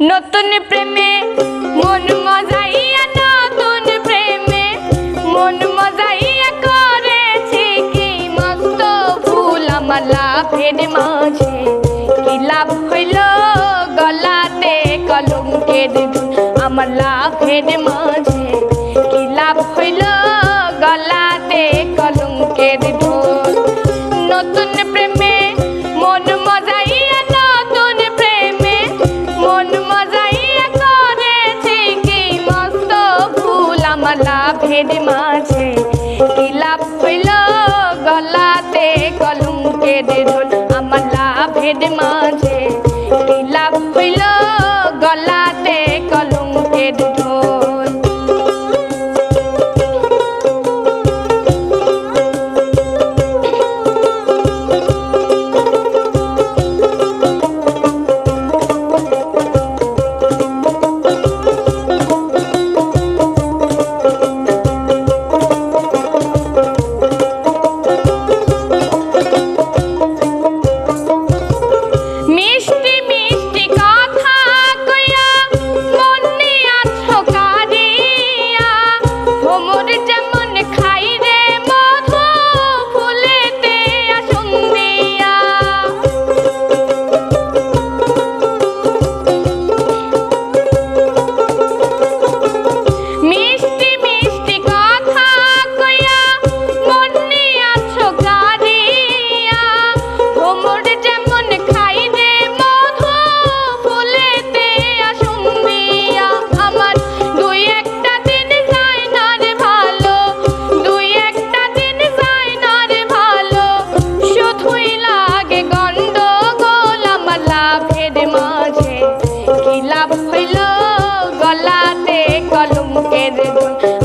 নতুন প্রেমে মন মজাইয়া, নতুন প্রেমে মন মজাইয়া করেছি কি মস্ত ফুল আমার লাভের মাঝে। কি লাভ হইল গলাতে কলঙ্কের ধুল আমার লাভের মাঝে। কি লাভ হইল গলাতে কলঙ্কের ধুল। নতুন প্রেমে মন মজাইয়া, নতুন প্রেমে মন মজাইয়া করেছি কি মস্ত ফুল আমার লাভের মাঝে। কি লাভ হইল গলাতে কলঙ্কের ধুল আমার লাভের মাঝে। কি লাভ হইল গলাতে কলঙ্কের ধুল।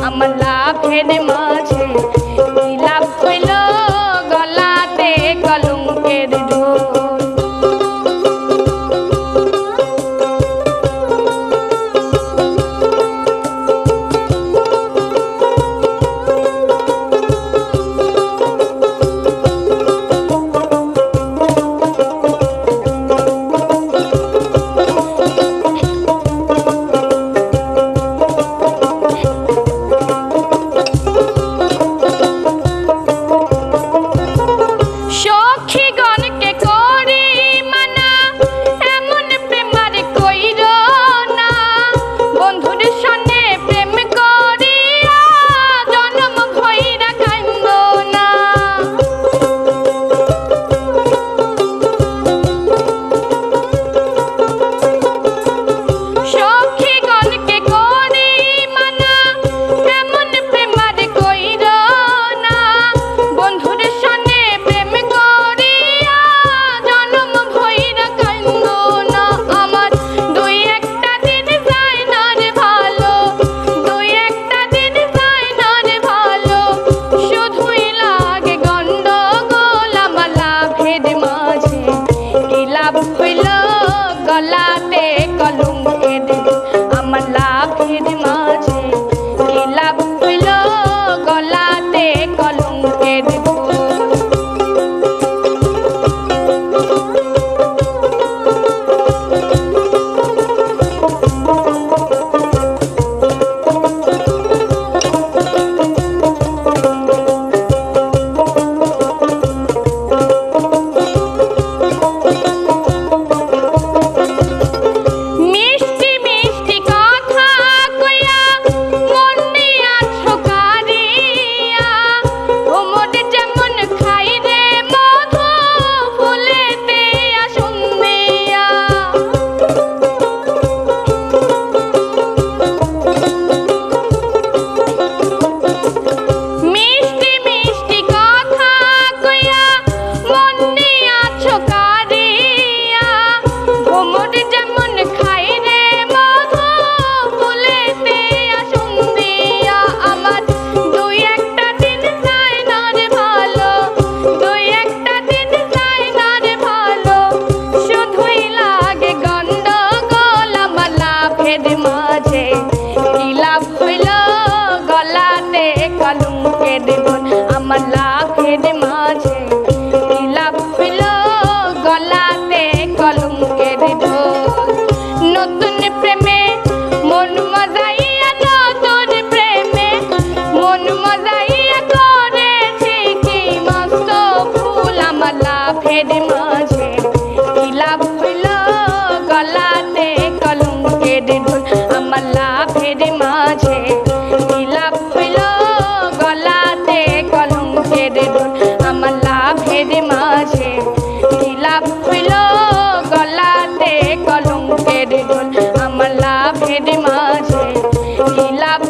আমার লাভের মাঝে কি লাভ হইল গলাতে কলঙ্কের ধুল। প্রেমে মন মজাইয়া, নতুন প্রেমে মন মজাইয়া করেছি কি মস্ত ফুল আমার লাভের মাঝে। কি লাভ হইল গলাতে কলঙ্কের ঢোল আমার লাভের মাঝে। কি লাভ হইল গলাতে কলঙ্কের ঢোল আমার লাভের মাঝে। কি লাভ হইল গলাতে কলঙ্কের ঢোল আমার লাভের মাঝে। কি লাভ